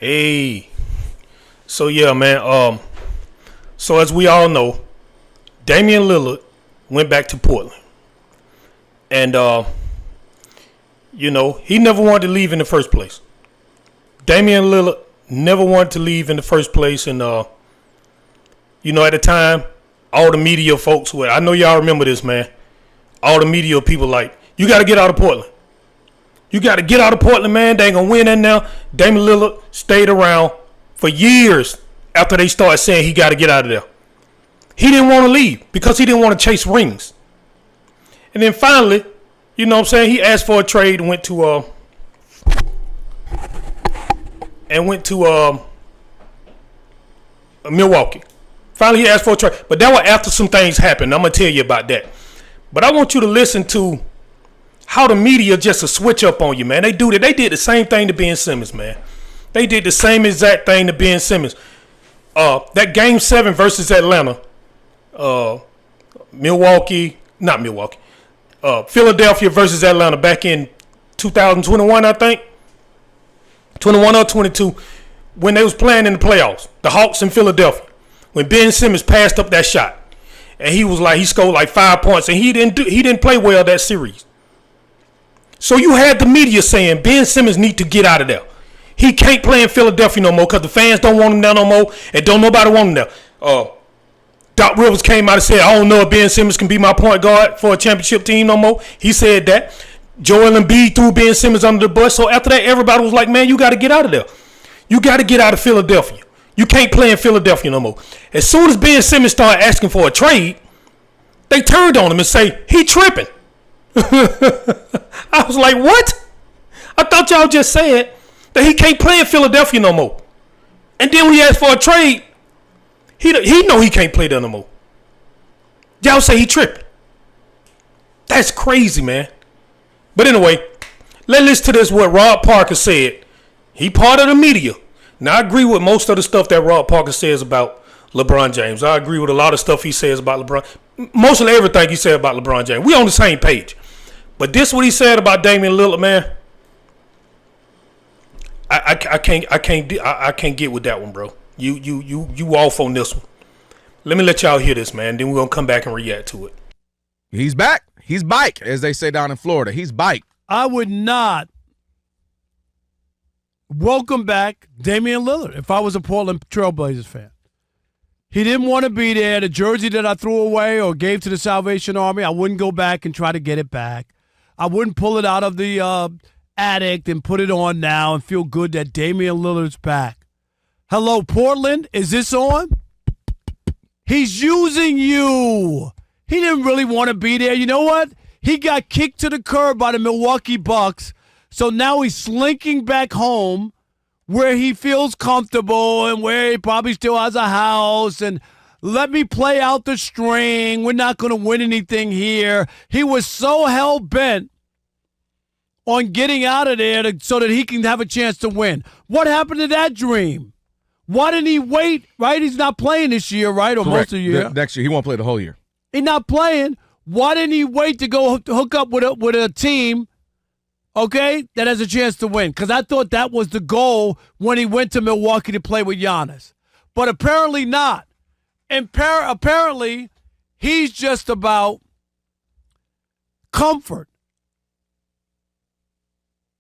Hey, so yeah, man. So as we all know, Damian Lillard went back to Portland, and he never wanted to leave in the first place. Damian Lillard never wanted to leave in the first place, and at the time, all the media folks were. I know y'all remember this, man. All the media people like, you got to get out of Portland. You got to get out of Portland, man. They ain't going to win that now. Damian Lillard stayed around for years after they started saying he got to get out of there. He didn't want to leave because he didn't want to chase rings. And then finally, he asked for a trade and went to Milwaukee. Finally, he asked for a trade. But that was after some things happened. I'm going to tell you about that. But I want you to listen to how the media just a switch up on you, man. They do that. They did the same thing to Ben Simmons, man. They did the same exact thing to Ben Simmons. That Game 7 versus Atlanta, Philadelphia versus Atlanta back in 2021, I think. 21 or 22, when they was playing in the playoffs, the Hawks in Philadelphia, when Ben Simmons passed up that shot, and he scored like 5 points, and he didn't play well that series. So you had the media saying Ben Simmons need to get out of there. He can't play in Philadelphia no more because the fans don't want him there no more, and don't nobody want him there. Doc Rivers came out and said, I don't know if Ben Simmons can be my point guard for a championship team no more. He said that. Joel Embiid threw Ben Simmons under the bus. So after that, everybody was like, man, you got to get out of there. You got to get out of Philadelphia. You can't play in Philadelphia no more. As soon as Ben Simmons started asking for a trade, they turned on him and say, he tripping. I was like, what? I thought y'all just said that he can't play in Philadelphia no more. And then when he asked for a trade, he know he can't play there no more. Y'all say he tripping. That's crazy, man. But anyway, let's listen to this, what Rob Parker said. He part of the media. Now, I agree with most of the stuff that Rob Parker says about LeBron James. I agree with a lot of stuff he says about LeBron. Mostly everything he said about LeBron James. We on the same page. But this what he said about Damian Lillard, man. I can't get with that one, bro. You off on this one. Let me let y'all hear this, man. Then we're gonna come back and react to it. He's back. He's bike, as they say down in Florida. He's bike. I would not welcome back Damian Lillard if I was a Portland Trailblazers fan. He didn't want to be there. The jersey that I threw away or gave to the Salvation Army, I wouldn't go back and try to get it back. I wouldn't pull it out of the attic and put it on now and feel good that Damian Lillard's back. Hello, Portland. Is this on? He's using you. He didn't really want to be there. You know what? He got kicked to the curb by the Milwaukee Bucks, so now he's slinking back home where he feels comfortable and where he probably still has a house and let me play out the string. We're not going to win anything here. He was so hell-bent on getting out of there so that he can have a chance to win. What happened to that dream? Why didn't he wait, right? He's not playing this year, right, or Correct. most of the year. Next year, he won't play the whole year. He's not playing. Why didn't he wait to go hook up with a team, okay, that has a chance to win? Because I thought that was the goal when he went to Milwaukee to play with Giannis. But apparently not. And apparently he's just about comfort.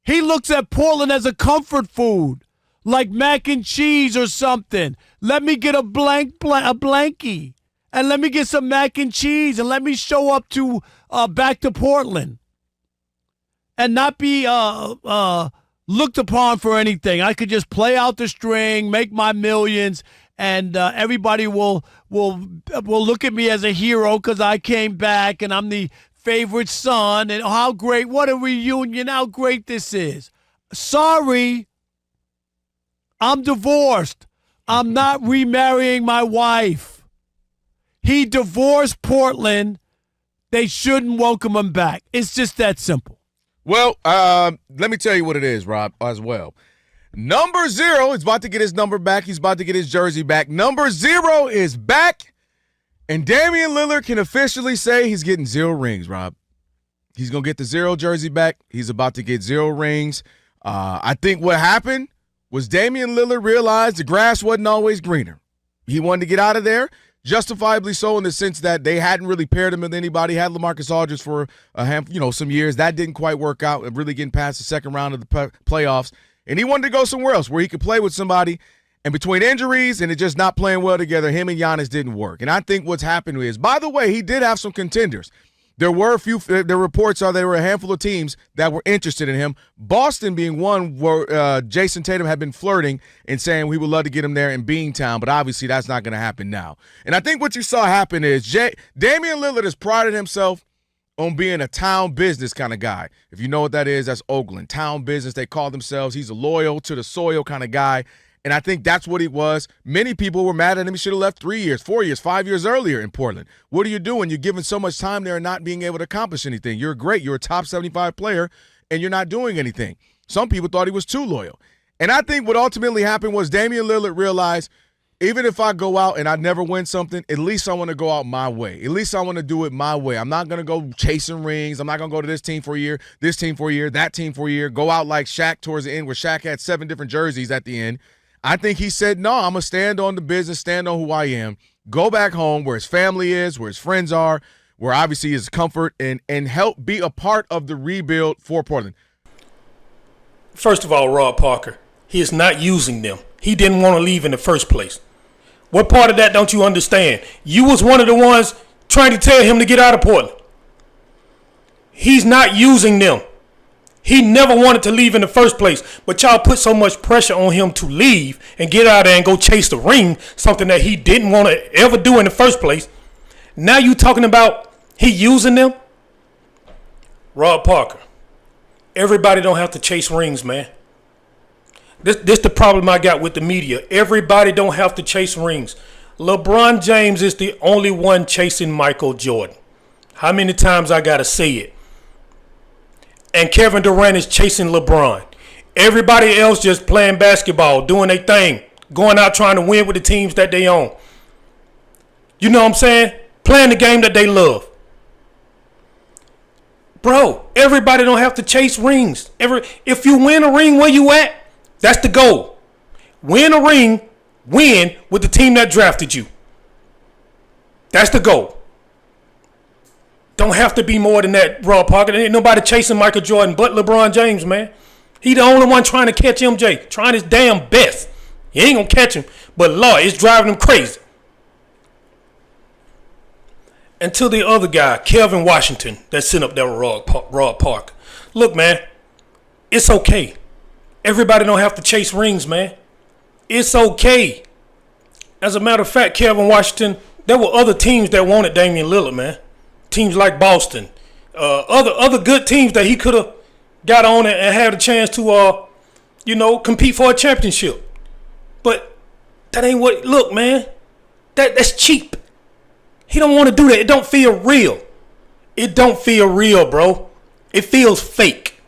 He looks at Portland as a comfort food, like mac and cheese or something. Let me get a blankie. And let me get some mac and cheese and let me show up to back to Portland and not be looked upon for anything. I could just play out the string, make my millions, and everybody will look at me as a hero because I came back and I'm the favorite son. And how great, what a reunion, how great this is. Sorry, I'm divorced. I'm not remarrying my wife. He divorced Portland. They shouldn't welcome him back. It's just that simple. Well, let me tell you what it is, Rob, as well. Number 0 is about to get his number back. He's about to get his jersey back. Number 0 is back, and Damian Lillard can officially say he's getting 0 rings, Rob. He's going to get the 0 jersey back. He's about to get 0 rings. I think what happened was Damian Lillard realized the grass wasn't always greener. He wanted to get out of there, justifiably so in the sense that they hadn't really paired him with anybody. Had LaMarcus Aldridge for some years. That didn't quite work out and really getting past the second round of the playoffs. And he wanted to go somewhere else where he could play with somebody. And between injuries and it just not playing well together, him and Giannis didn't work. And I think what's happened is, by the way, he did have some contenders. There were the reports are there were a handful of teams that were interested in him. Boston being one where Jason Tatum had been flirting and saying we would love to get him there in Beantown, but obviously that's not going to happen now. And I think what you saw happen is Damian Lillard has prided himself on being a town business kind of guy. If you know what that is, that's Oakland. Town business, they call themselves. He's a loyal to the soil kind of guy. And I think that's what he was. Many people were mad at him. He should have left 3 years, 4 years, 5 years earlier in Portland. What are you doing? You're giving so much time there and not being able to accomplish anything. You're great. You're a top 75 player, and you're not doing anything. Some people thought he was too loyal. And I think what ultimately happened was Damian Lillard realized, even if I go out and I never win something, at least I want to go out my way. At least I want to do it my way. I'm not going to go chasing rings. I'm not going to go to this team for a year, this team for a year, that team for a year, go out like Shaq towards the end where Shaq had 7 different jerseys at the end. I think he said, no, I'm going to stand on the business, stand on who I am, go back home where his family is, where his friends are, where obviously his comfort, and help be a part of the rebuild for Portland. First of all, Rob Parker, he is not using them. He didn't want to leave in the first place. What part of that don't you understand? You was one of the ones trying to tell him to get out of Portland. He's not using them. He never wanted to leave in the first place, but y'all put so much pressure on him to leave and get out there and go chase the ring, something that he didn't want to ever do in the first place. Now you talking about he using them? Rob Parker, everybody don't have to chase rings, man. This the problem I got with the media. Everybody don't have to chase rings. LeBron James is the only one chasing Michael Jordan. How many times I got to say it? And Kevin Durant is chasing LeBron. Everybody else just playing basketball, doing their thing, going out trying to win with the teams that they own. You know what I'm saying? Playing the game that they love. Bro, everybody don't have to chase rings. If you win a ring where you at, that's the goal. Win a ring, win with the team that drafted you. That's the goal. Don't have to be more than that, Rob Parker. There ain't nobody chasing Michael Jordan but LeBron James, man. He the only one trying to catch MJ, trying his damn best. He ain't gonna catch him, but Lord, it's driving him crazy. And to the other guy, Kelvin Washington, that's sitting up there with Rob Parker. Look, man, it's okay. Everybody don't have to chase rings, man. It's okay. As a matter of fact, Kelvin Washington, there were other teams that wanted Damian Lillard, man. Teams like Boston, other good teams that he could have got on and had a chance to, compete for a championship. But that ain't what. Look, man, that's cheap. He don't want to do that. It don't feel real. It don't feel real, bro. It feels fake.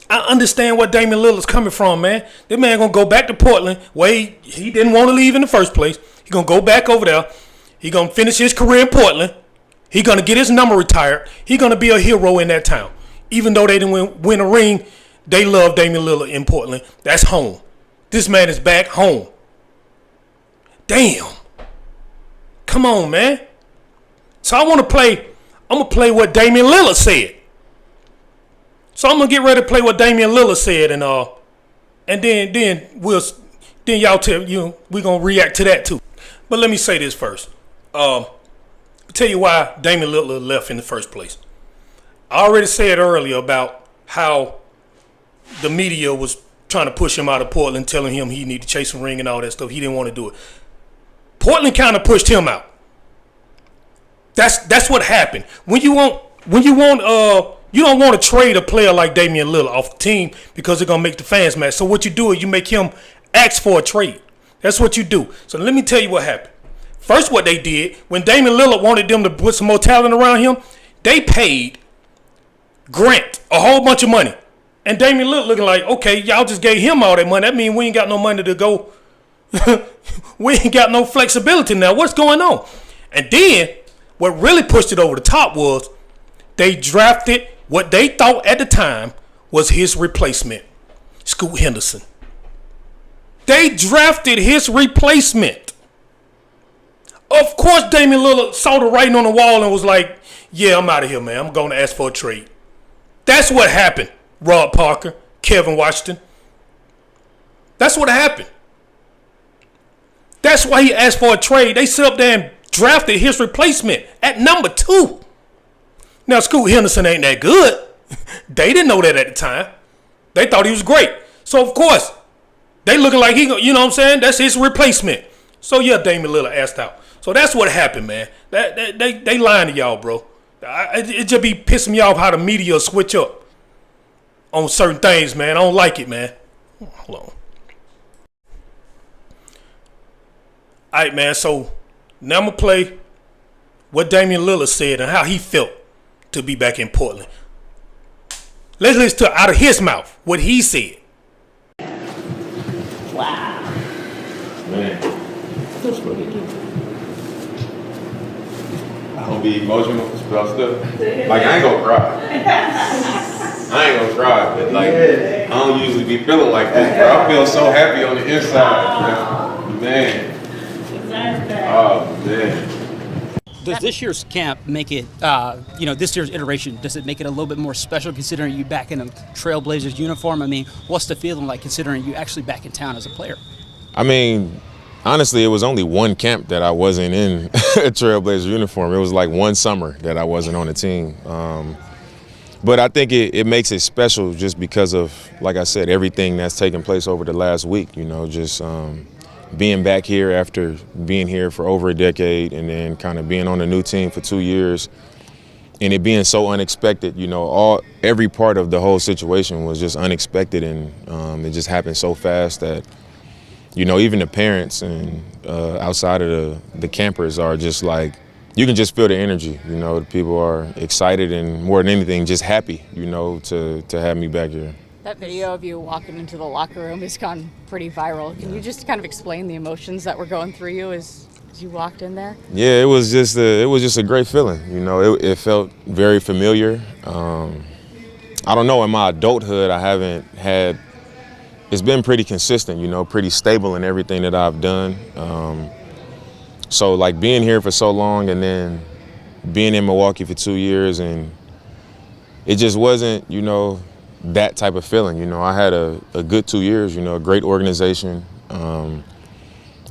I understand where Damian Lillard's coming from, man. This man gonna go back to Portland where he didn't want to leave in the first place. He gonna go back over there. He gonna finish his career in Portland. He gonna get his number retired. He gonna be a hero in that town. Even though they didn't win a ring, they love Damian Lillard in Portland. That's home. This man is back home. Damn. Come on, man. So I'm gonna play what Damian Lillard said. So I'm gonna get ready to play what Damian Lillard said, and then y'all we're gonna react to that too. But let me say this first. Tell you why Damian Lillard left in the first place. I already said earlier about how the media was trying to push him out of Portland, telling him he needed to chase a ring and all that stuff. He didn't want to do it. Portland kind of pushed him out. That's what happened. When you don't want to trade a player like Damian Lillard off the team because it's gonna make the fans mad. So what you do is you make him ask for a trade. That's what you do. So let me tell you what happened. First, what they did, when Damian Lillard wanted them to put some more talent around him, they paid Grant a whole bunch of money. And Damian Lillard looking like, okay, y'all just gave him all that money. That means we ain't got no money to go. We ain't got no flexibility now. What's going on? And then, what really pushed it over the top was they drafted what they thought at the time was his replacement, Scoot Henderson. They drafted his replacement. Of course, Damian Lillard saw the writing on the wall and was like, yeah, I'm out of here, man. I'm going to ask for a trade. That's what happened, Rob Parker, Kevin Washington. That's what happened. That's why he asked for a trade. They sit up there and drafted his replacement at number 2. Now, Scoot Henderson ain't that good. They didn't know that at the time. They thought he was great. So, of course, they looking like he, you know what I'm saying? That's his replacement. So, yeah, Damian Lillard asked out. So, that's what happened, man. They lying to y'all, bro. It just be pissing me off how the media switch up on certain things, man. I don't like it, man. Hold on. All right, man. So, now I'm going to play what Damian Lillard said and how he felt to be back in Portland. Let's listen to out of his mouth what he said. Wow. Man. I'm gonna be emotional about stuff. Like, I ain't gonna cry. I ain't gonna cry, but like, I don't usually be feeling like this, bro. I feel so happy on the inside. Man. Oh, man. Does this year's camp make it, this year's iteration, does it make it a little bit more special considering you back in a Trailblazers uniform? I mean, what's the feeling like considering you actually back in town as a player? I mean, honestly, it was only one camp that I wasn't in a Trailblazer uniform. It was like one summer that I wasn't on the team. But I think it makes it special just because of, like I said, everything that's taken place over the last week, just being back here after being here for over a decade and then kind of being on a new team for 2 years and it being so unexpected, every part of the whole situation was just unexpected and it just happened so fast that, even the parents and outside of the campers are just like, you can just feel the energy, the people are excited and more than anything, just happy, to have me back here. That video of you walking into the locker room has gone pretty viral. Can you just kind of explain the emotions that were going through you as you walked in there? Yeah, it was just a great feeling. It felt very familiar. I don't know. In my adulthood, I haven't had. It's been pretty consistent. Pretty stable in everything that I've done. So like being here for so long and then being in Milwaukee for 2 years and it just wasn't, that type of feeling. I had a good 2 years, a great organization.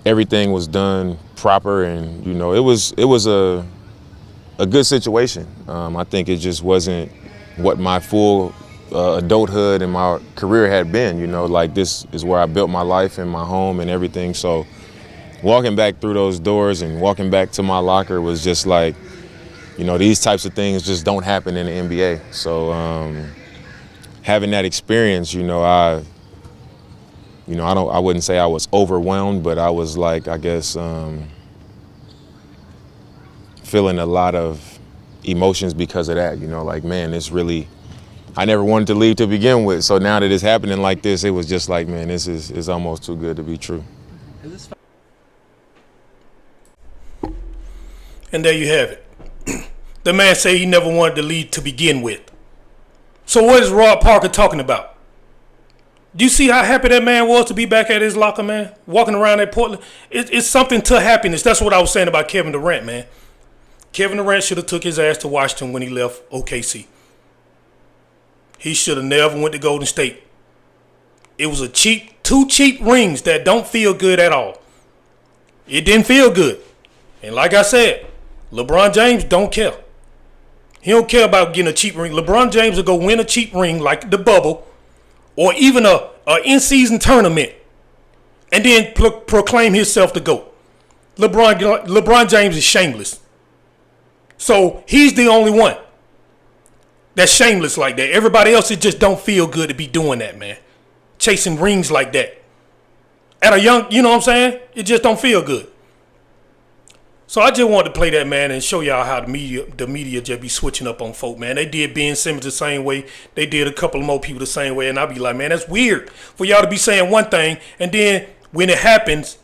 Everything was done proper and, it was a good situation. I think it just wasn't what my full adulthood and my career had been, like this is where I built my life and my home and everything. So walking back through those doors and walking back to my locker was just like, these types of things just don't happen in the NBA. So, having that experience, I wouldn't say I was overwhelmed, but I was like, I guess, feeling a lot of emotions because of that. Like, man, it's really, I never wanted to leave to begin with. So now that it's happening like this, it was just like, man, this is almost too good to be true. And there you have it. The man said he never wanted to leave to begin with. So what is Rob Parker talking about? Do you see how happy that man was to be back at his locker, man? Walking around at Portland. It's something to happiness. That's what I was saying about Kevin Durant, man. Kevin Durant should have took his ass to Washington when he left OKC. He should have never went to Golden State. It was two cheap rings that don't feel good at all. It didn't feel good. And like I said, LeBron James don't care. He don't care about getting a cheap ring. LeBron James will go win a cheap ring like the bubble or even a in-season tournament and then proclaim himself the GOAT. LeBron James is shameless. So he's the only one that's shameless like that. Everybody else, it just don't feel good to be doing that, man. Chasing rings like that. At a young, you know what I'm saying? It just don't feel good. So I just wanted to play that, man, and show y'all how the media just be switching up on folk, man. They did Ben Simmons the same way. They did a couple of more people the same way. And I be like, man, that's weird for y'all to be saying one thing, and then when it happens,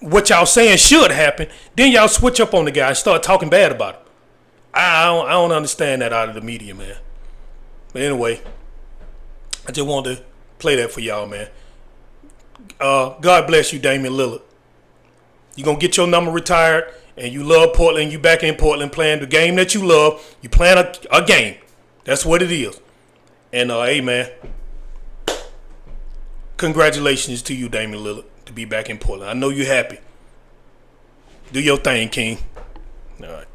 what y'all saying should happen, then y'all switch up on the guy and start talking bad about him. I don't understand that out of the media, man. But anyway, I just wanted to play that for y'all, man. God bless you, Damian Lillard. You're going to get your number retired, and you love Portland. You back in Portland playing the game that you love. You playing a game. That's what it is. And, hey, man, congratulations to you, Damian Lillard, to be back in Portland. I know you're happy. Do your thing, King. All right.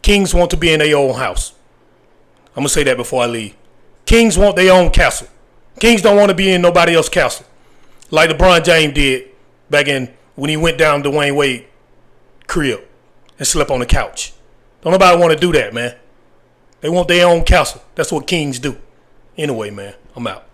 Kings want to be in their own house. I'm going to say that before I leave. Kings want their own castle. Kings don't want to be in nobody else's castle. Like LeBron James did back in when he went down to Dwayne Wade crib and slept on the couch. Don't nobody want to do that, man. They want their own castle. That's what kings do. Anyway, man, I'm out.